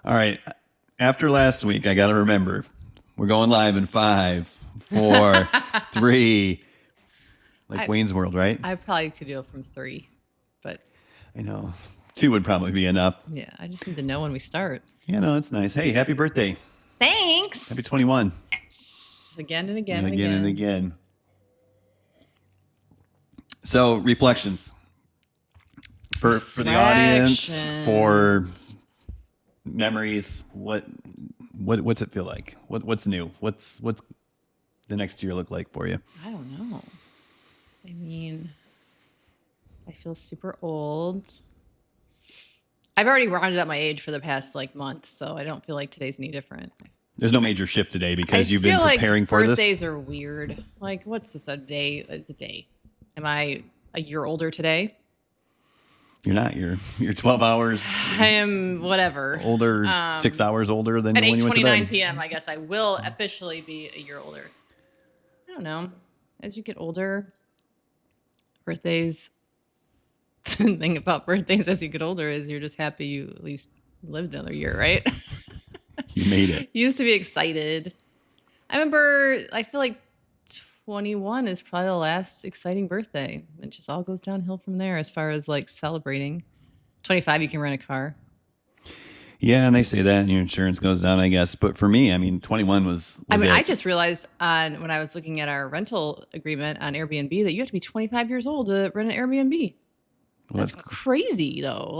All right. After last week, I got to remember, we're going live in 5, 4, 3, like Wayne's World, right? I probably could go from 3, but I know. 2 would probably be enough. yeah, I just need to know when we start. Yeah, no, that's nice. Hey, happy birthday. Thanks. Happy 21. Again and again And and again again. and again. So, reflections. For the audience, for memories, what's it feel like? What's new? What's the next year look like for you? I don't know. I mean, I feel super old. I've already rounded up my age for the past month, so I don't feel like today's any different. There's no major shift today because you've been preparing for this. Birthdays are weird. What's this, a day? It's a day. Am I a year older today? You're not. You're 12 hours. I am whatever. Older, 6 hours older than at when you went to bed. 8:29 p.m. I guess I will officially be a year older. I don't know. As you get older, birthdays. The thing about birthdays as you get older is you're just happy you at least lived another year, right? You made it. You used to be excited. I remember. I feel like 21 is probably the last exciting birthday. It just all goes downhill from there as far as celebrating. 25, you can rent a car. Yeah, and they say that and your insurance goes down, I guess. But for me, 21 was I just realized when I was looking at our rental agreement on Airbnb that you have to be 25 years old to rent an Airbnb. Well, that's crazy, though.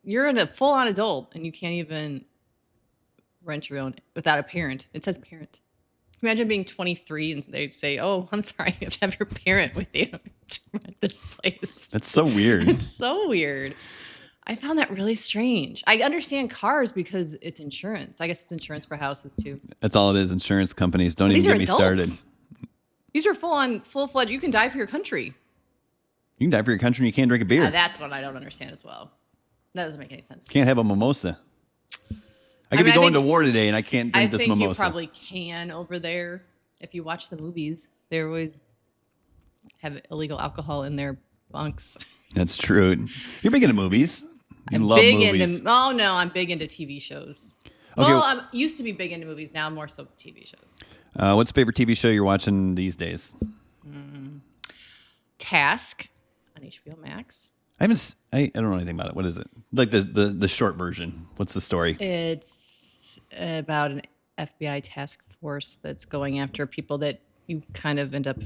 You're a full-on adult and you can't even rent your own without a parent. It says parent. Imagine being 23 and they'd say, "Oh, I'm sorry, you have to have your parent with you to rent this place." That's so weird. It's so weird. I found that really strange. I understand cars because it's insurance. I guess it's insurance for houses too. That's all it is. Insurance companies don't even get me started. These are full-fledged. You can die for your country. You can die for your country and you can't drink a beer. That's what I don't understand as well. That doesn't make any sense. Can't have a mimosa. I could be going to war today and I can't drink this mimosa. I think you probably can over there. If you watch the movies, they always have illegal alcohol in their bunks. That's true. You're big into movies. You love movies. I'm big into TV shows. Okay. Well, I used to be big into movies. Now more so TV shows. What's the favorite TV show you're watching these days? Task on HBO Max. I don't know anything about it. What is it? Like the short version. What's the story? It's about an FBI task force that's going after people that you kind of end up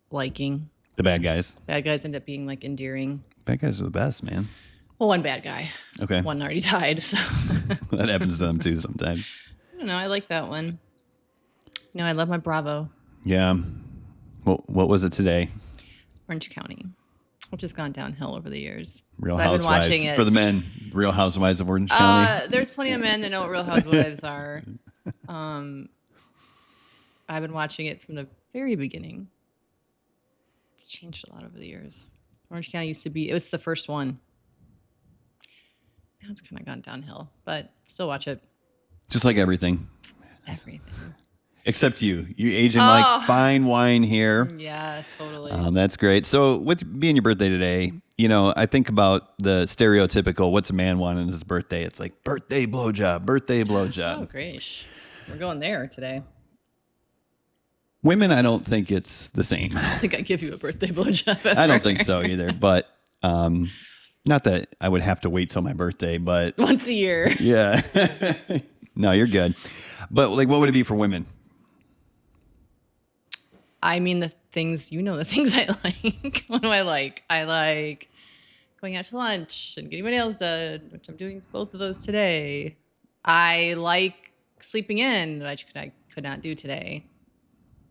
liking. The bad guys. Bad guys end up being endearing. Bad guys are the best, man. Well, one bad guy. Okay. One already died. So that happens to them too sometimes. I don't know. I like that one. I love my Bravo. Yeah. What was it today? Orange County. Which has gone downhill over the years. Real Housewives. I've been watching it. For the men, Real Housewives of Orange County. There's plenty of men that know what Real Housewives are. I've been watching it from the very beginning. It's changed a lot over the years. Orange County it was the first one. Now it's kind of gone downhill, but still watch it. Just like everything. Everything. Except you. You aging like fine wine here. Yeah, totally. That's great. So with being your birthday today, I think about the stereotypical, what's a man want on his birthday? It's like birthday blowjob, birthday blowjob. Oh, great. We're going there today. Women, I don't think it's the same. I don't think I give you a birthday blowjob ever. I don't think so either. But not that I would have to wait till my birthday, but once a year. Yeah. No, you're good. But what would it be for women? I mean, the things I like. What do I like? I like going out to lunch and getting my nails done, which I'm doing both of those today. I like sleeping in, which I could not do today.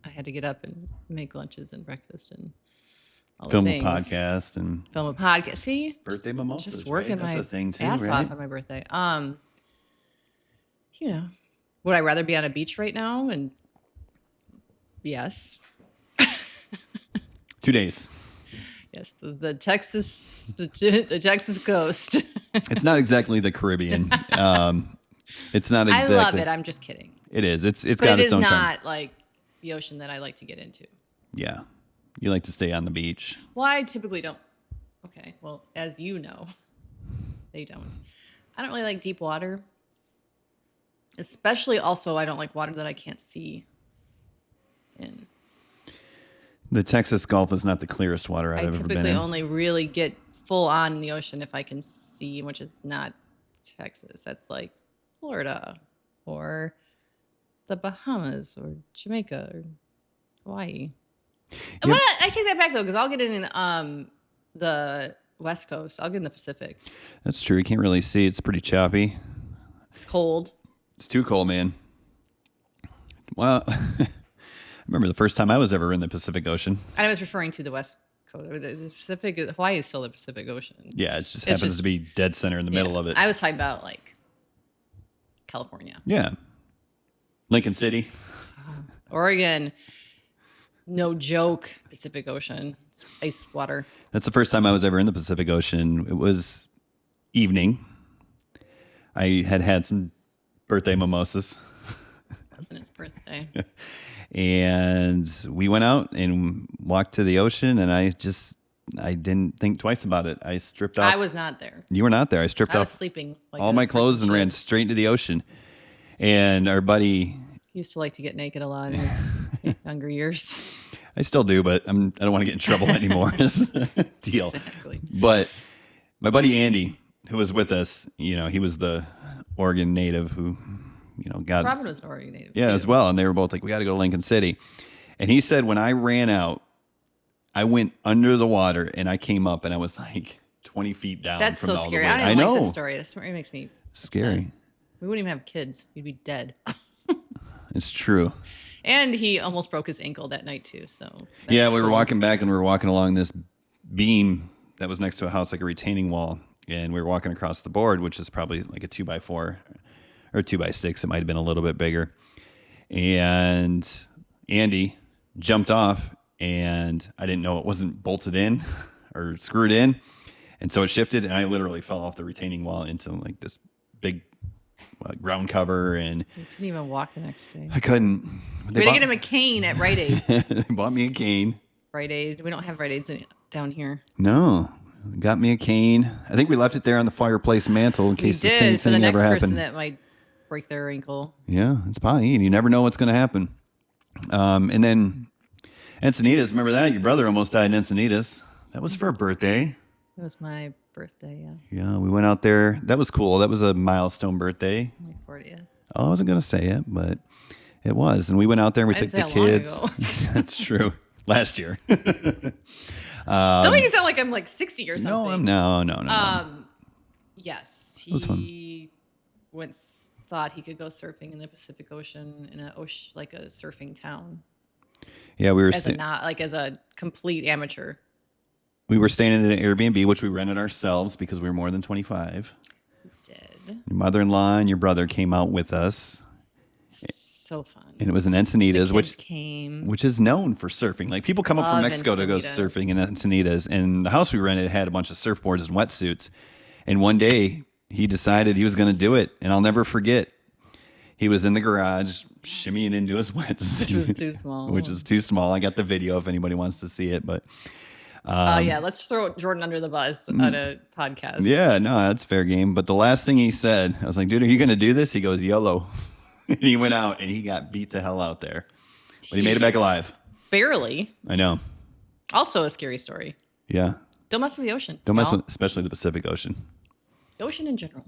I had to get up and make lunches and breakfast and all film the things. Film a podcast. See? Birthday mimosas, just working right? That's my a thing too, ass right? off on my birthday. Would I rather be on a beach right now? And yes. 2 days. Yes, the Texas coast. It's not exactly the Caribbean. It's not exactly. I love it. I'm just kidding. It is. It's got its own charm. It is not like the ocean that I like to get into. Yeah, you like to stay on the beach. Well, I typically don't. Okay, well, as you know, they don't. I don't really like deep water. Especially also, I don't like water that I can't see in. The Texas Gulf is not the clearest water I've I ever been typically in. only really get full on in the ocean if I can see, which is not Texas. That's like Florida or the Bahamas or Jamaica or Hawaii. Yep. I take that back though, because I'll get in the West Coast. I'll get in the Pacific. That's true. You can't really see. It's pretty choppy. It's cold. It's too cold, man. Well, I remember the first time I was ever in the Pacific Ocean. I was referring to the West Coast. The Pacific, Hawaii is still the Pacific Ocean. Yeah, it just happens to be dead center in the middle of it. I was talking about like California. Yeah. Lincoln City. Oregon. No joke. Pacific Ocean. It's ice water. That's the first time I was ever in the Pacific Ocean. It was evening. I had some birthday mimosas. Wasn't his birthday. And we went out and walked to the ocean, and I didn't think twice about it. I stripped off. I was not there. You were not there. I stripped I was off sleeping like all my clothes and ran straight into the ocean. And our buddy... He used to like to get naked a lot in his younger years. I still do, but I don't want to get in trouble anymore. Deal. Exactly. But my buddy Andy, who was with us, he was the Oregon native who, got... Robin was an Oregon native. Yeah, too. as well. And they were both like, we got to go to Lincoln City. And he said, when I ran out, I went under the water and I came up and I was like 20 feet down. That's from so all the scary. weight. I don't even know. like this story. This story makes me Scary. upset. We wouldn't even have kids. You'd be dead. It's true. And he almost broke his ankle that night too. So Yeah, we were walking back and we were walking along this beam that was next to a house, like a retaining wall. And we were walking across the board, which is probably like a 2x4 or 2x6. It might have been a little bit bigger. And Andy jumped off and I didn't know it wasn't bolted in or screwed in. And so it shifted and I literally fell off the retaining wall into like this big ground cover, and you couldn't even walk the next day. I couldn't. We had to get him a cane at Rite Aid. They bought me a cane. Rite Aid. We don't have Rite Aids down here. No, got me a cane. I think we left it there on the fireplace mantle in case the same for the thing next ever person happened. that might break their ankle. Yeah, it's probably. You never know what's going to happen. And then Encinitas. Remember that? Your brother almost died in Encinitas. That was for a birthday. It was my birthday, yeah. Yeah, we went out there. That was cool. That was a milestone birthday. My 40th. Oh, I wasn't going to say it, but it was. And we went out there and we took the kids. That's true. Last year. Don't make it sound like I'm like 60 or something. No. Yes, he once thought he could go surfing in the Pacific Ocean in a surfing town. Yeah, we were as a complete amateur. We were staying in an Airbnb, which we rented ourselves because we were more than 25. We did. Your mother-in-law and your brother came out with us. So fun. And it was in Encinitas, which is known for surfing. Like people come up from Mexico to go surfing in Encinitas. And the house we rented had a bunch of surfboards and wetsuits. And one day he decided he was going to do it. And I'll never forget. He was in the garage shimmying into his wetsuit. Which was too small. Which is too small. I got the video if anybody wants to see it. But yeah, let's throw Jordan under the bus on a podcast. Yeah, no, that's fair game. But the last thing he said, I was like, dude, are you going to do this? He goes, YOLO. And he went out and he got beat to hell out there. But he made it back alive. Barely. I know. Also a scary story. Yeah. Don't mess with the ocean. Don't mess with, especially the Pacific Ocean. The ocean in general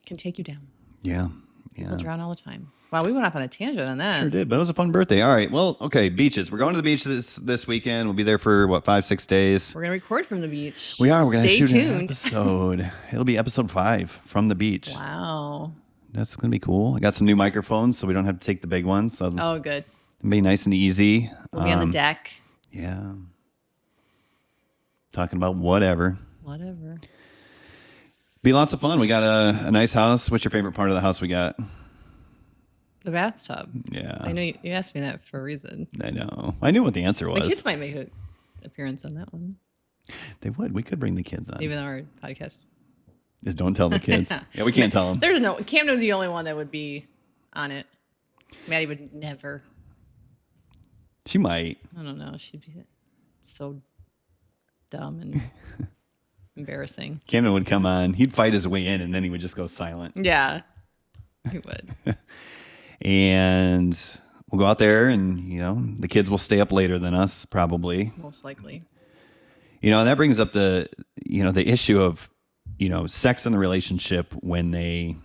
can take you down. Yeah. People drown all the time. Wow, we went off on a tangent on that. Sure did, but it was a fun birthday. All right, well, okay, beaches. We're going to the beach this weekend. We'll be there for, 5-6 days? We're going to record from the beach. We are. We're going to shoot tuned. an episode. It'll be episode 5 from the beach. Wow. That's going to be cool. I got some new microphones, so we don't have to take the big ones. So oh, good. It'll be nice and easy. We'll be on the deck. Yeah. Talking about whatever. Be lots of fun. We got a nice house. What's your favorite part of the house we got? The bathtub. Yeah. I know you asked me that for a reason. I know. I knew what the answer was. The kids might make an appearance on that one. They would. We could bring the kids on. Even though our podcast. Just don't tell the kids. Yeah, we can't tell them. There's no... Camden's the only one that would be on it. Maddie would never. She might. I don't know. She'd be so dumb and embarrassing. Camden would come on. He'd fight his way in, and then he would just go silent. Yeah. You would. And we'll go out there and, the kids will stay up later than us, probably. Most likely. And that brings up the issue of, sex in the relationship when they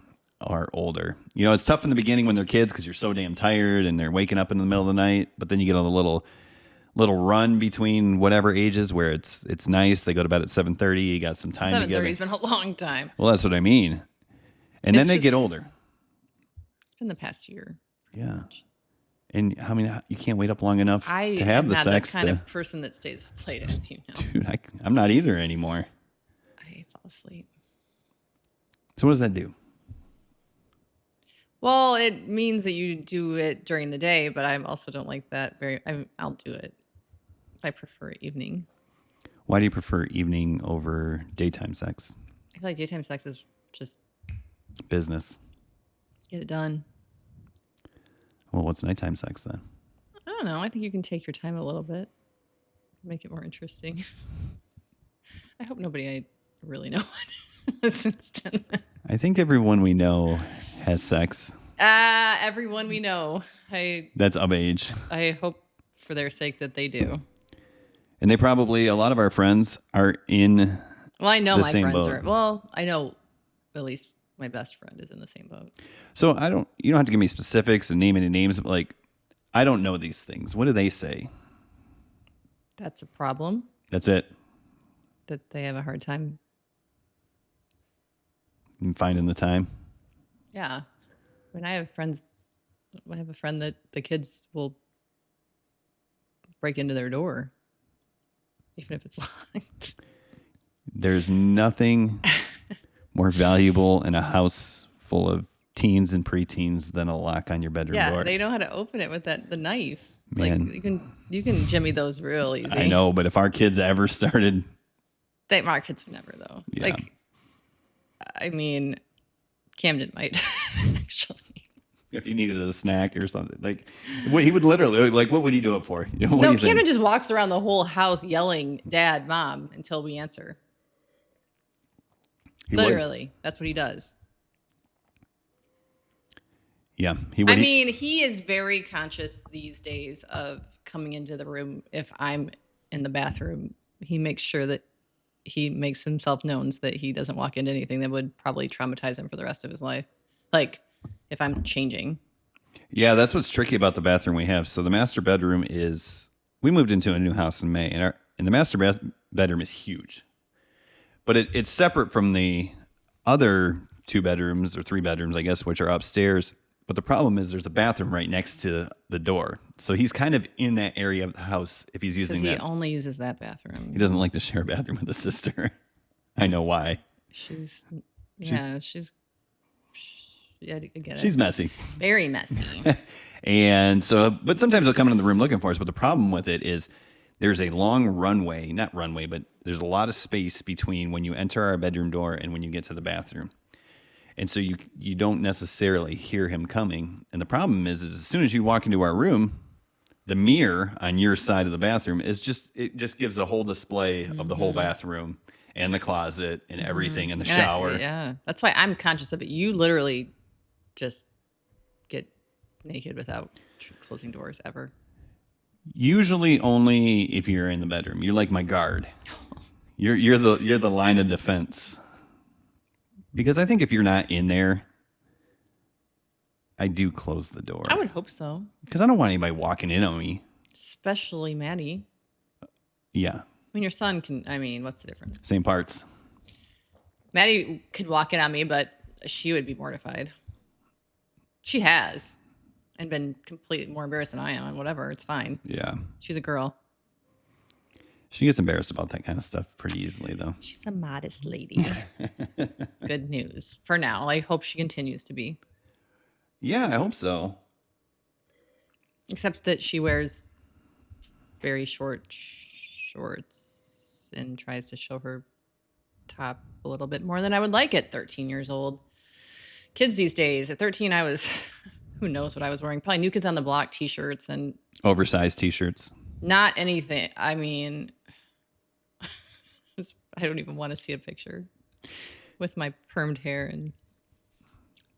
are older. It's tough in the beginning when they're kids because you're so damn tired and they're waking up in the middle of the night. But then you get on the little run between whatever ages where it's nice. They go to bed at 7:30. You got some time together. 7:30's been a long time. Well, that's what I mean. And then they get older. It's been the past year. Yeah. And you can't wait up long enough to have the sex. I'm not the kind of person that stays up late, as you know. Dude, I'm not either anymore. I fall asleep. So what does that do? Well, it means that you do it during the day, but I also don't like that I'll do it. I prefer evening. Why do you prefer evening over daytime sex? I feel like daytime sex is just business. Get it done. Well, what's nighttime sex then? I don't know. I think you can take your time a little bit. Make it more interesting. I hope nobody I really know listens to that. I think everyone we know has sex. Everyone we know. That's of age. I hope for their sake that they do. And a lot of our friends are in Well, I know the my same friends boat. are. Well, I know at least my best friend is in the same boat. So you don't have to give me specifics and name any names, but I don't know these things. What do they say? That's a problem. That's it. That they have a hard time. Finding the time. Yeah. When I have a friend that the kids will break into their door, even if it's locked. There's nothing more valuable in a house full of teens and preteens than a lock on your bedroom door. Yeah, they know how to open it with the knife. Man. Like you can jimmy those real easy. I know, but if our kids ever started, Our kids would never though. Yeah. I mean, Camden might actually. if you needed a snack or something, he would literally what would he do it for? What do you No, think? Camden just walks around the whole house yelling, "Dad, Mom," until we answer. He would. Literally, that's what he does. Yeah, he would. He is very conscious these days of coming into the room. If I'm in the bathroom, he makes sure that he makes himself known so that he doesn't walk into anything that would probably traumatize him for the rest of his life. Like if I'm changing. Yeah, that's what's tricky about the bathroom we have. So the master bedroom we moved into a new house in May, and the master bedroom is huge. But it's separate from the other 2 bedrooms or 3 bedrooms, I guess, which are upstairs. But the problem is there's a bathroom right next to the door. So he's kind of in that area of the house if he's using that. He only uses that bathroom. He doesn't like to share a bathroom with his sister. I know why. I get it. She's messy. Very messy. And so, but sometimes they'll come into the room looking for us. But the problem with it is there's a long runway, not runway, but there's a lot of space between when you enter our bedroom door and when you get to the bathroom. And so you don't necessarily hear him coming. And the problem is as soon as you walk into our room, the mirror on your side of the bathroom it just gives a whole display of the whole bathroom and the closet and everything and the shower. Yeah. That's why I'm conscious of it. You literally just get naked without closing doors ever. Usually only if you're in the bedroom. You're like my guard. You're the line of defense. Because I think if you're not in there, I do close the door. I would hope so. Because I don't want anybody walking in on me. Especially Maddie. Yeah. Your son can, what's the difference? Same parts. Maddie could walk in on me, but she would be mortified. She has. And been completely more embarrassed than I am, and whatever, it's fine. Yeah. She's a girl. She gets embarrassed about that kind of stuff pretty easily, though. She's a modest lady. Good news. For now. I hope she continues to be. Yeah, I hope so. Except that she wears very short shorts and tries to show her top a little bit more than I would like at 13 years old. Kids these days, at 13, I was, who knows what I was wearing? Probably New Kids on the Block t-shirts and oversized t-shirts. Not anything. I don't even want to see a picture with my permed hair and.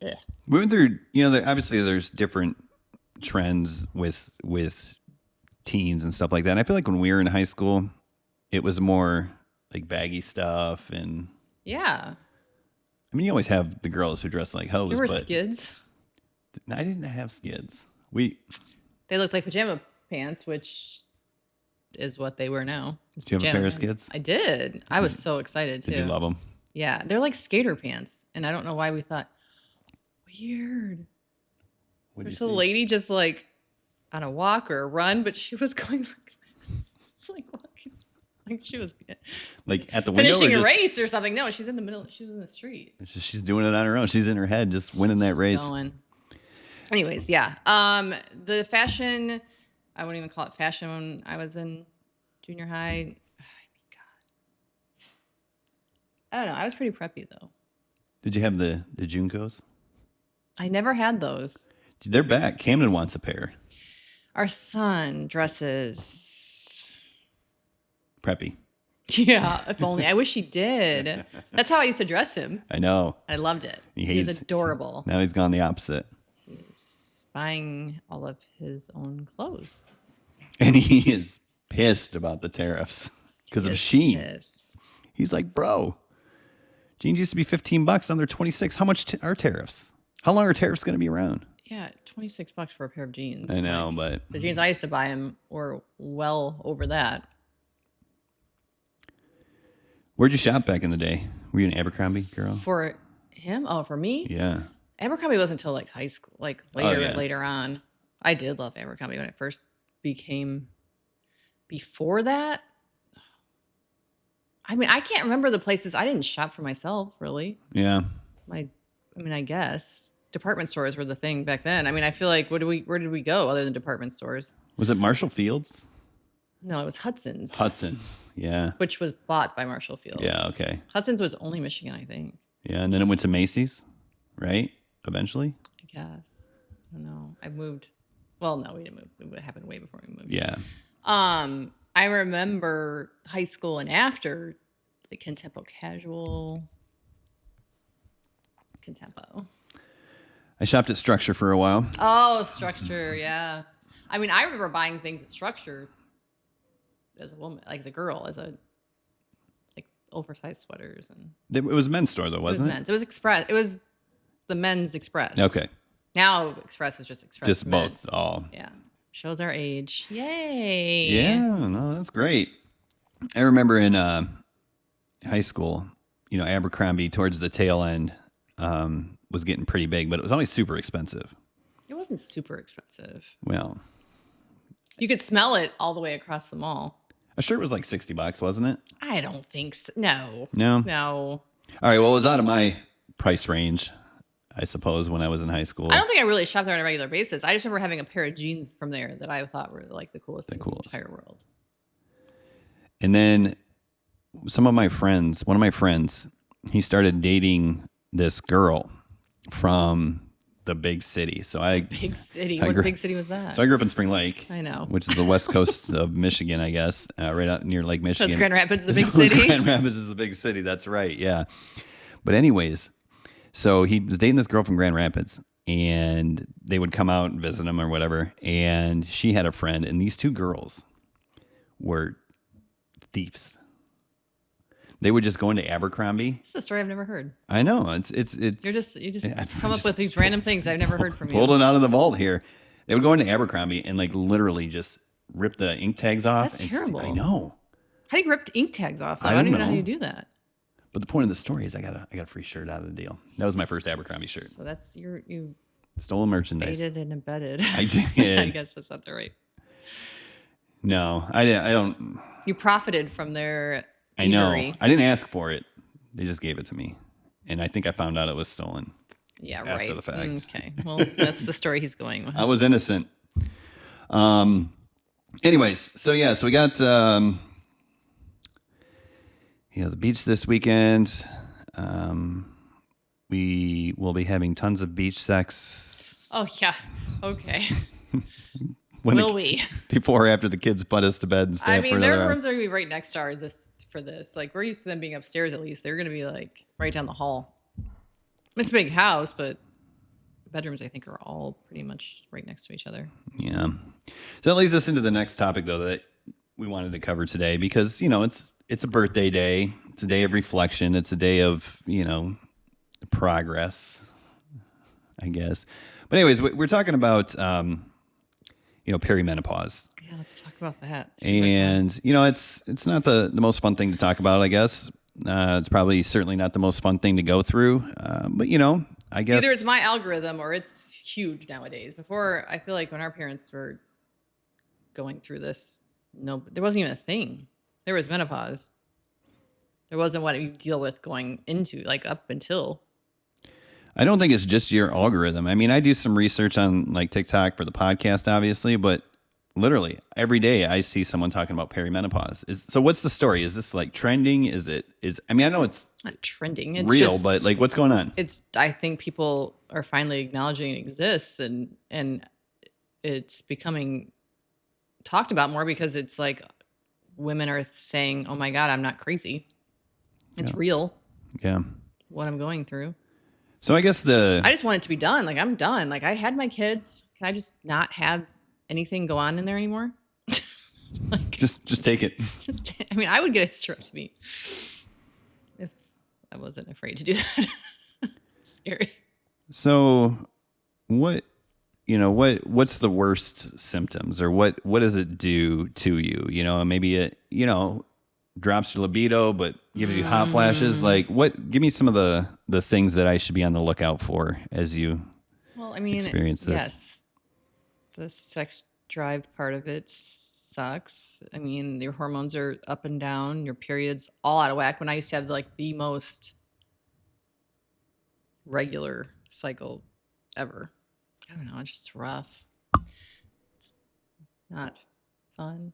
Ugh. We went through, obviously there's different trends with teens and stuff like that. And I feel like when we were in high school, it was more like baggy stuff. And Yeah. I mean, you always have the girls who dress like hoes. There were but skids. I didn't have skids. They looked like pajama pants, which is what they were now. Did you have a pair of skids? I did. I was so excited too. Did you love them? Yeah, they're like skater pants, and I don't know why we thought weird. There's a lady just like on a walk or a run, but she was going like this. It's like walking, like she was like at the window, finishing a race or something. No, she's in the middle. She was in the street. She's doing it on her own. She's in her head, just winning that race. Going. Anyways, yeah. The fashion, I wouldn't even call it fashion when I was in junior high. I don't know. I was pretty preppy though. Did you have the Junkos? I never had those. They're back. Camden wants a pair. Our son dresses preppy. Yeah, if only. I wish he did. That's how I used to dress him. I know. I loved it. He was adorable. Now he's gone the opposite. He's buying all of his own clothes. And he is pissed about the tariffs because of Shein. Pissed. He's like, bro, jeans used to be $15. Now they're $26. How much are tariffs? How long are tariffs going to be around? Yeah, $26 for a pair of jeans. I know, but the jeans I used to buy him were well over that. Where'd you shop back in the day? Were you an Abercrombie girl? For him? Oh, for me? Yeah. Abercrombie wasn't until like high school, like later on. I did love Abercrombie when it first became. Before that, I mean, I can't remember the places. I didn't shop for myself, really. Yeah. I guess department stores were the thing back then. I mean, I feel like where did we go other than department stores? Was it Marshall Fields? No, it was Hudson's. Hudson's, yeah. Which was bought by Marshall Fields. Yeah, okay. Hahudson's was only Michigan, I think. Yeah, and then it went to Macy's, right? Eventually? I guess. I don't know. I moved. Well, no, we didn't move. It happened way before we moved. Yeah. I remember high school and after, like Contempo Casual. Contempo. I shopped at Structure for a while. Oh, Structure, yeah. I mean, I remember buying things at Structure as a woman, like as a girl, like oversized sweaters and. It was a men's store though, wasn't it? Men's. It was Express. It was the men's Express. Okay. Now Express is just Express. Just both. Oh. Yeah. Shows our age. Yay. Yeah, no, that's great. I remember in high school, Abercrombie towards the tail end was getting pretty big, but it was always super expensive. It wasn't super expensive. Well, you could smell it all the way across the mall. a shirt was like $60, wasn't it? I don't think so. No. No? No. All right, well, it was out of my price range, I suppose, when I was in high school. I don't think I really shopped there on a regular basis. I just remember having a pair of jeans from there that I thought were like the coolest things in the entire world. And then one of my friends, he started dating this girl from the big city. Big city. What big city was that? So I grew up in Spring Lake. I know. Which is the west coast of Michigan, I guess, right out near Lake Michigan. That's Grand Rapids, the big city. Grand Rapids is the big city. That's right. Yeah. But anyways, so he was dating this girl from Grand Rapids, and they would come out and visit him or whatever. And she had a friend, and these two girls were thieves. They would just go into Abercrombie. This is a story I've never heard. I know. It's you just come up with these random things I've never heard from you. Pulled it out of the vault here. They would go into Abercrombie and like literally just rip the ink tags off. That's terrible. I know. How do you rip the ink tags off? I don't even know how you do that. But the point of the story is I got a free shirt out of the deal. That was my first Abercrombie shirt. So that's you stolen merchandise. aided and abetted. I did. I guess that's not the right. No, I don't. You profited from their. I know. I didn't ask for it. They just gave it to me, and I think I found out it was stolen. Yeah, after right. the fact. Okay. Well, that's the story he's going with. I was innocent. Anyways, so we got the beach this weekend. We will be having tons of beach sex. Oh yeah. Okay. Will we? Before or after the kids put us to bed and stay up for their another rooms are going to be right next to ours for this. Like, we're used to them being upstairs at least. They're going to be, like, right down the hall. It's a big house, but bedrooms, I think, are all pretty much right next to each other. Yeah. So that leads us into the next topic, though, that we wanted to cover today, because, it's a birthday day. It's a day of reflection. It's a day of, progress, I guess. But anyways, we're talking about, perimenopause. Yeah, let's talk about that. And, it's not the most fun thing to talk about, I guess. It's probably certainly not the most fun thing to go through. But, I guess either it's my algorithm or it's huge nowadays. Before, I feel like when our parents were going through this, no, there wasn't even a thing. There was menopause. There wasn't what you deal with going into, like up until. I don't think it's just your algorithm. I mean, I do some research on like TikTok for the podcast, obviously, but literally every day I see someone talking about perimenopause. So what's the story? Is this like trending? I know it's not trending. It's real, just, but like what's going on? I think people are finally acknowledging it exists, and it's becoming talked about more because it's like women are saying, "Oh my God, I'm not crazy. It's real." Yeah. What I'm going through. So I guess I just want it to be done. Like, I'm done. Like, I had my kids. Can I just not have anything go on in there anymore? Like, just take it. I would get a hysterectomy if I wasn't afraid to do that. It's scary. So what's the worst symptoms, or what does it do to you? Maybe it, drops your libido, but gives you hot flashes. Like give me some of the things that I should be on the lookout for as you experience this. Yes, the sex drive part of it sucks. I mean, your hormones are up and down, your periods all out of whack. When I used to have like the most regular cycle ever. I don't know, it's just rough. It's not fun.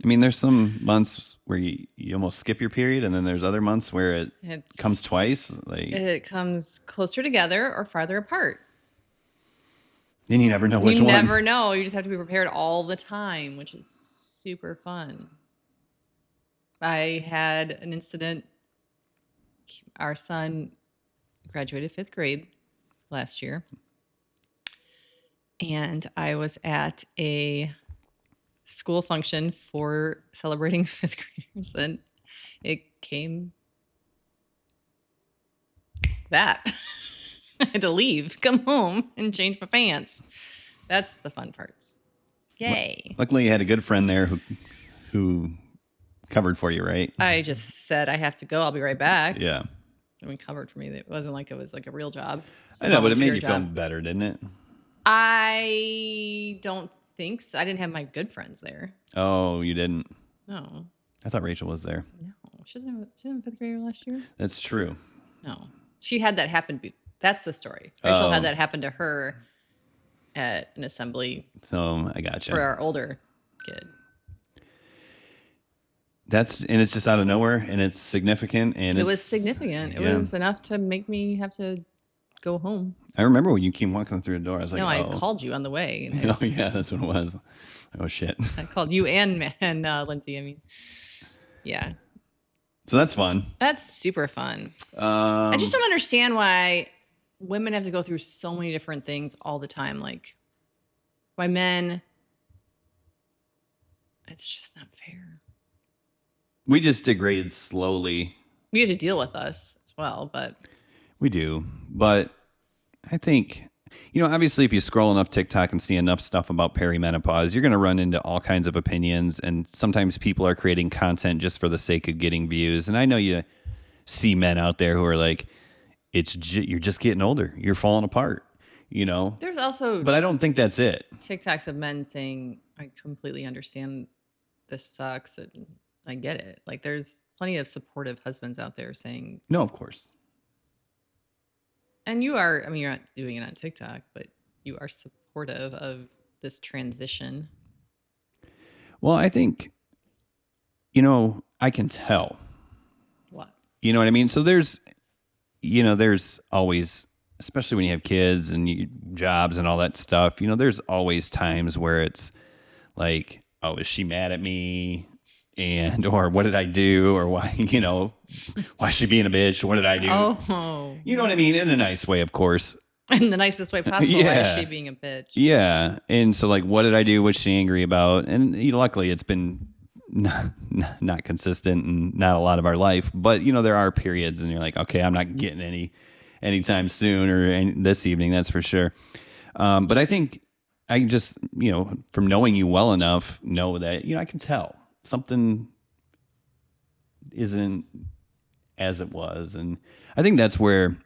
I mean, there's some months where you almost skip your period, and then there's other months where it comes twice. Like it comes closer together or farther apart. And you never know which one. You never know. You just have to be prepared all the time, which is super fun. I had an incident. Our son graduated 5th grade last year. And I was at a school function for celebrating 5th graders, and it came that I had to leave, come home, and change my pants. That's the fun parts. Yay! Luckily, you had a good friend there who covered for you, right? I just said, I have to go. I'll be right back. Yeah. I mean, covered for me. It wasn't like it was like a real job. I know, but it made you feel better, didn't it? I don't think so. I didn't have my good friends there. Oh, you didn't? No. I thought Rachel was there. No. She didn't have a 5th grader last year? That's true. No. She had that happen. That's the story. Rachel had that happen to her at an assembly. So I gotcha. For our older kid. And it's just out of nowhere, and it's significant. And it was significant. It was enough to make me have to go home. I remember when you came walking through the door. I was like, I called you on the way. Oh, yeah, that's what it was. Oh, shit. I called you and Lindsay. I mean, yeah. So that's fun. That's super fun. I just don't understand why women have to go through so many different things all the time. Like, why men, it's just not fair. We just degrade slowly. We have to deal with us as well, but. We do. But I think, obviously if you scroll enough TikTok and see enough stuff about perimenopause, you're going to run into all kinds of opinions. And sometimes people are creating content just for the sake of getting views. And I know you see men out there who are like, you're just getting older. You're falling apart, There's also. But I don't think that's it. TikToks of men saying, I completely understand this sucks. And I get it. Like, there's plenty of supportive husbands out there saying. No, of course. And you are, you're not doing it on TikTok, but you are supportive of this transition. Well, I think, I can tell. What? You know what I mean? So there's always, especially when you have kids and jobs and all that stuff, there's always times where it's like, oh, is she mad at me? Or what did I do? Or why, why is she being a bitch? What did I do? Oh. You know what I mean? In a nice way, of course. in the nicest way possible. Why Yeah. is she being a bitch? Yeah. And so like, what did I do? What's she angry about? And luckily it's been not consistent and not a lot of our life, but there are periods and you're like, okay, I'm not getting anytime soon or this evening. That's for sure. But I think I just, from knowing you well enough, know that, I can tell something isn't as it was. And I think that's where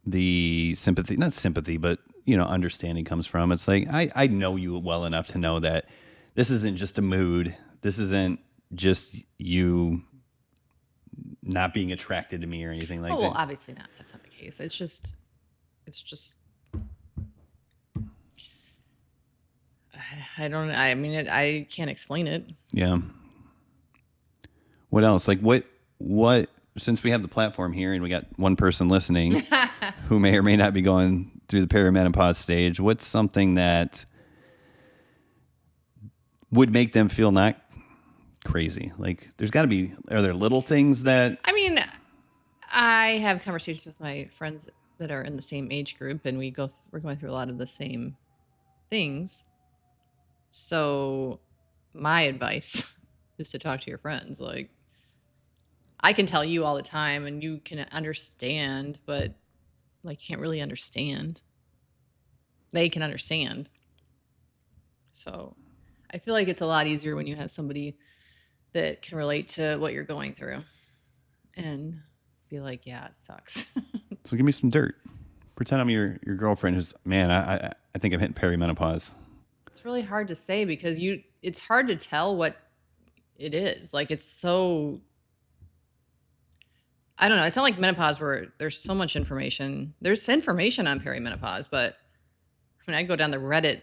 the sympathy, not sympathy, but, understanding comes from. It's like, I know you well enough to know that this isn't just a mood. This isn't just you not being attracted to me or anything like that. Well, obviously not. That's not the case. It's just, I don't, I mean, I can't explain it. Yeah. What else? Like what, since we have the platform here and we got one person listening who may or may not be going through the perimenopause stage, what's something that would make them feel not crazy? Like there's got to be, are there little things that... I mean, I have conversations with my friends that are in the same age group and we're going through a lot of the same things. So my advice is to talk to your friends. Like, I can tell you all the time and you can understand, but like, you can't really understand. They can understand. So I feel like it's a lot easier when you have somebody that can relate to what you're going through and be like, yeah, it sucks. So give me some dirt. Pretend I'm your girlfriend who's, man, I think I'm hitting perimenopause. It's really hard to say because it's hard to tell what it is. Like, it's so, I don't know. It's not like menopause where there's so much information. There's information on perimenopause, but I mean, I go down the Reddit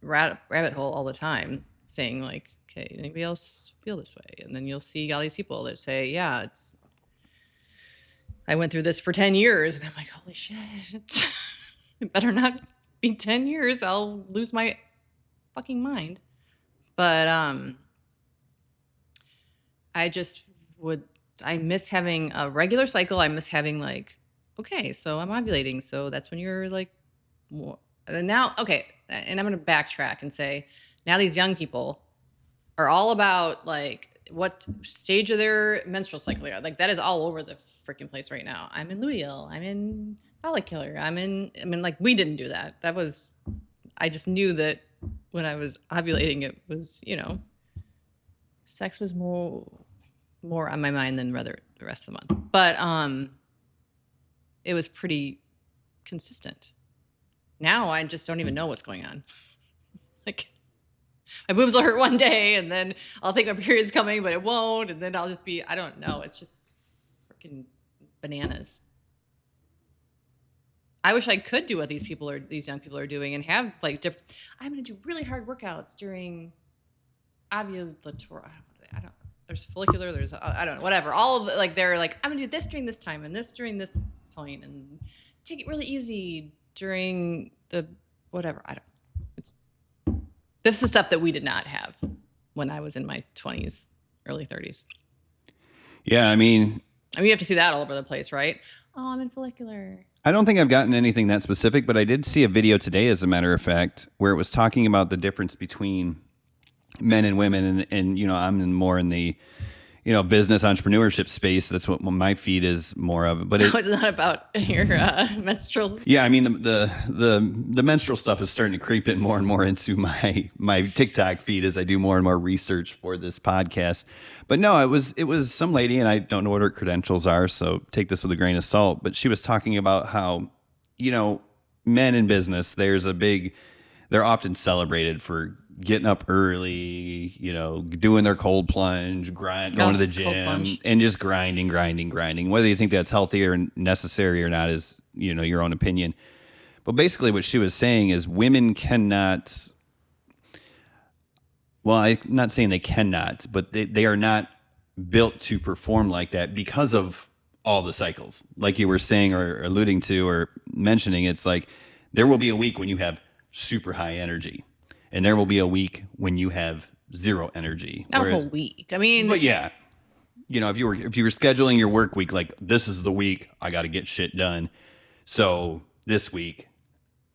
rabbit hole all the time saying like, okay, anybody else feel this way? And then you'll see all these people that say, yeah, I went through this for 10 years. And I'm like, holy shit, it better not be 10 years. I'll lose my fucking mind. But I miss having a regular cycle. I miss having like, okay, so I'm ovulating. So that's when you're like, more. And now, okay. And I'm going to backtrack and say, now these young people are all about like what stage of their menstrual cycle they are. Like that is all over the freaking place right now. I'm in luteal. I'm in follicular. I mean, like we didn't do that. I just knew that when I was ovulating, it was, sex was more on my mind than rather the rest of the month. But it was pretty consistent. Now I just don't even know what's going on. Like my boobs will hurt one day and then I'll think my period's coming, but it won't. And then I'll just be, I don't know. It's just freaking bananas. I wish I could do what these young people are doing and have like I'm going to do really hard workouts during ovulatory. There's follicular. There's, I don't know, whatever. All of like, they're like, I'm going to do this during this time and this during this point and take it really easy during the whatever. This is stuff that we did not have when I was in my 20s, early 30s. Yeah, I mean, you have to see that all over the place, right? Oh, I'm in follicular. I don't think I've gotten anything that specific, but I did see a video today, as a matter of fact, where it was talking about the difference between men and women. And I'm more in the, business entrepreneurship space. That's what my feed is more of. But it's not about your menstrual. Yeah, I mean the menstrual stuff is starting to creep in more and more into my TikTok feed as I do more and more research for this podcast. But no, it was some lady, and I don't know what her credentials are, so take this with a grain of salt. But she was talking about how men in business, they're often celebrated for getting up early, doing their cold plunge, going to the gym, and just grinding. Whether you think that's healthy or necessary or not is, your own opinion. But basically what she was saying is women cannot, well, I'm not saying they cannot, but they are not built to perform like that because of all the cycles. Like you were saying or alluding to or mentioning, it's like there will be a week when you have super high energy. And there will be a week when you have zero energy. Not a whole week. I mean, but yeah, if you were scheduling your work week, like this is the week I got to get shit done. So this week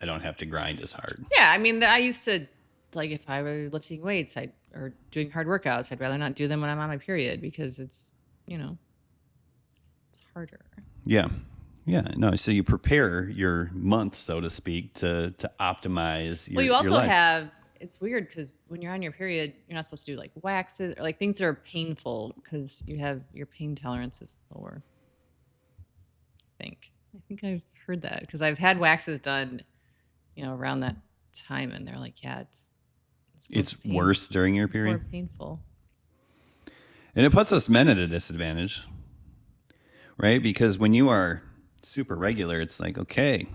I don't have to grind as hard. Yeah, I mean, I used to, like, if I were lifting weights or doing hard workouts, I'd rather not do them when I'm on my period because it's, it's harder. Yeah. Yeah. No, so you prepare your month, so to speak, to optimize your Well, you also your life. have, it's weird because when you're on your period, you're not supposed to do like waxes or like things that are painful because your pain tolerance is lower. I think I've heard that because I've had waxes done, around that time, and they're like, yeah, It's worse during your period. It's more painful. And it puts us men at a disadvantage, right? Because when you are super regular, it's like, okay,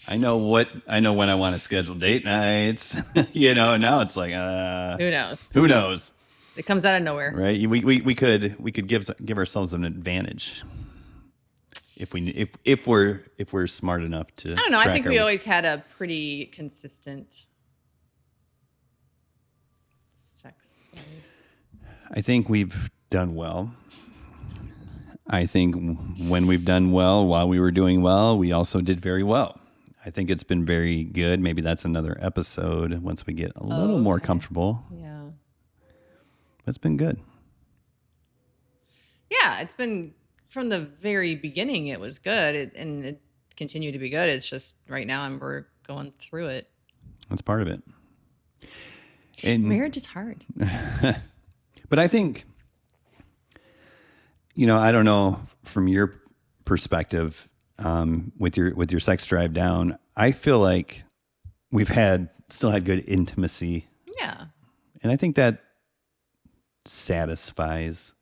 I know when I want to schedule date nights, now it's like, who knows? Who knows? It comes out of nowhere. Right. We could give ourselves an advantage if we're smart enough to. I don't know. I think we always had a pretty consistent sex life. I think we've done well. I think when we've done well, while we were doing well, we also did very well. I think it's been very good. Maybe that's another episode once we get a little more comfortable. Yeah. It's been good. Yeah, it's been from the very beginning. It was good, and it continued to be good. It's just right now we're going through it. That's part of it. And marriage is hard. But I think, I don't know from your perspective, with your sex drive down, I feel like we've still had good intimacy. Yeah. And I think that satisfies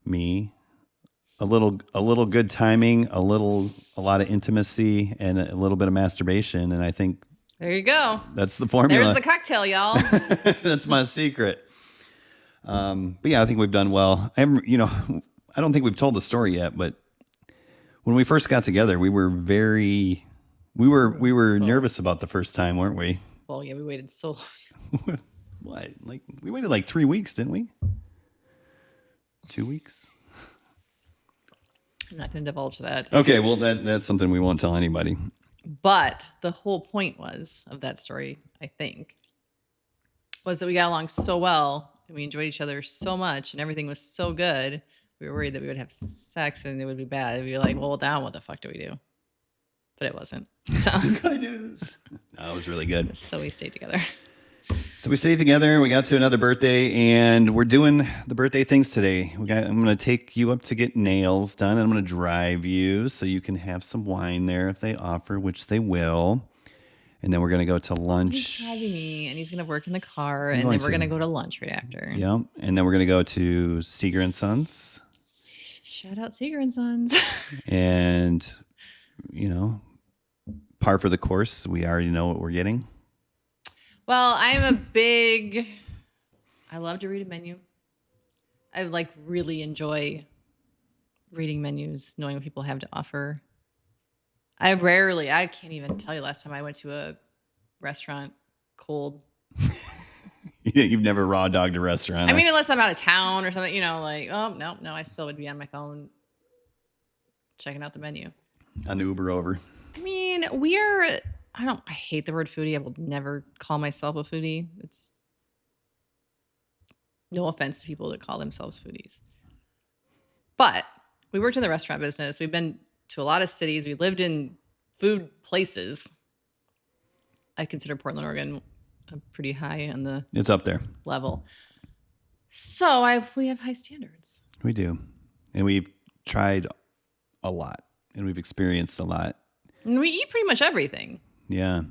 me. A little good timing, a lot of intimacy, and a little bit of masturbation. And I think there you go. That's the formula. There's the cocktail, y'all. That's my secret. But yeah, I think we've done well. I don't think we've told the story yet, but when we first got together, we were nervous about the first time, weren't we? Well, yeah, we waited so long. What? Like we waited like 3 weeks, didn't we? 2 weeks? I'm not going to divulge that. Okay, well that's something we won't tell anybody. But the whole point of that story, I think, was that we got along so well and we enjoyed each other so much and everything was so good. We were worried that we would have sex and it would be bad. It'd be like, well, down, what the fuck do we do? But it wasn't. So good news. No, it was really good. So we stayed together. So we stayed together. We got to another birthday, and we're doing the birthday things today. I'm going to take you up to get nails done, and I'm going to drive you so you can have some wine there if they offer, which they will. And then we're going to go to lunch. He's driving me, and he's going to work in the car, and then we're going to go to lunch right after. Yeah, and then we're going to go to Seeger and Sons. Shout out Seeger and Sons. And, par for the course. We already know what we're getting. Well, I love to read a menu. I really enjoy reading menus, knowing what people have to offer. I can't even tell you last time I went to a restaurant cold. You've never raw dogged a restaurant. I mean, unless I'm out of town or something, oh, no, I still would be on my phone checking out the menu. On the Uber over. I mean, I hate the word foodie. I will never call myself a foodie. It's no offense to people that call themselves foodies. But we worked in the restaurant business. We've been to a lot of cities. We lived in food places. I consider Portland, Oregon pretty high on the it's up there level. So we have high standards. We do. And we've tried a lot and we've experienced a lot. And we eat pretty much everything. Yeah.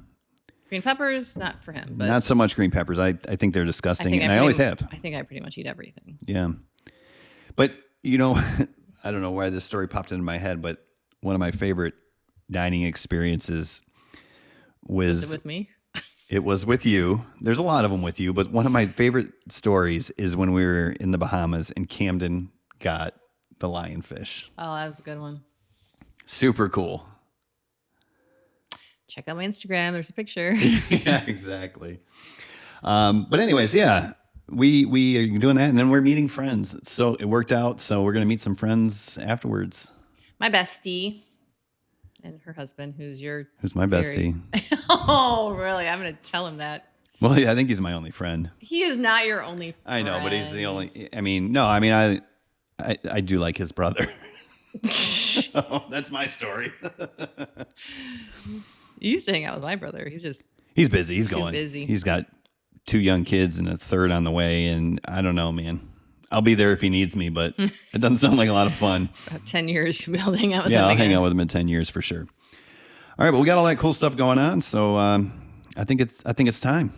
Green peppers, not for him. But not so much green peppers. I think they're disgusting, and I always have. I think I pretty much eat everything. Yeah. But, I don't know why this story popped into my head, but one of my favorite dining experiences was it with me? It was with you. There's a lot of them with you, but one of my favorite stories is when we were in the Bahamas and Camden got the lionfish. Oh, that was a good one. Super cool. Check out my Instagram. There's a picture. Yeah, exactly. But anyways, yeah, we are doing that, and then we're meeting friends. So it worked out. So we're going to meet some friends afterwards. My bestie. And her husband, who's my bestie. Oh, really? I'm going to tell him that. Well, yeah, I think he's my only friend. He is not your only friend. I know, but he's the only. I mean, no, I mean, I do like his brother. So that's my story. You used to hang out with my brother. He's busy. He's too going. busy. He's got 2 young kids and a third on the way. And I don't know, man. I'll be there if he needs me, but it doesn't sound like a lot of fun. About 10 years, you'll be able to hang out with him. Yeah, I'll again. hang out with him in 10 years for sure. All right, but we got all that cool stuff going on. So I think it's time.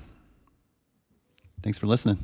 Thanks for listening.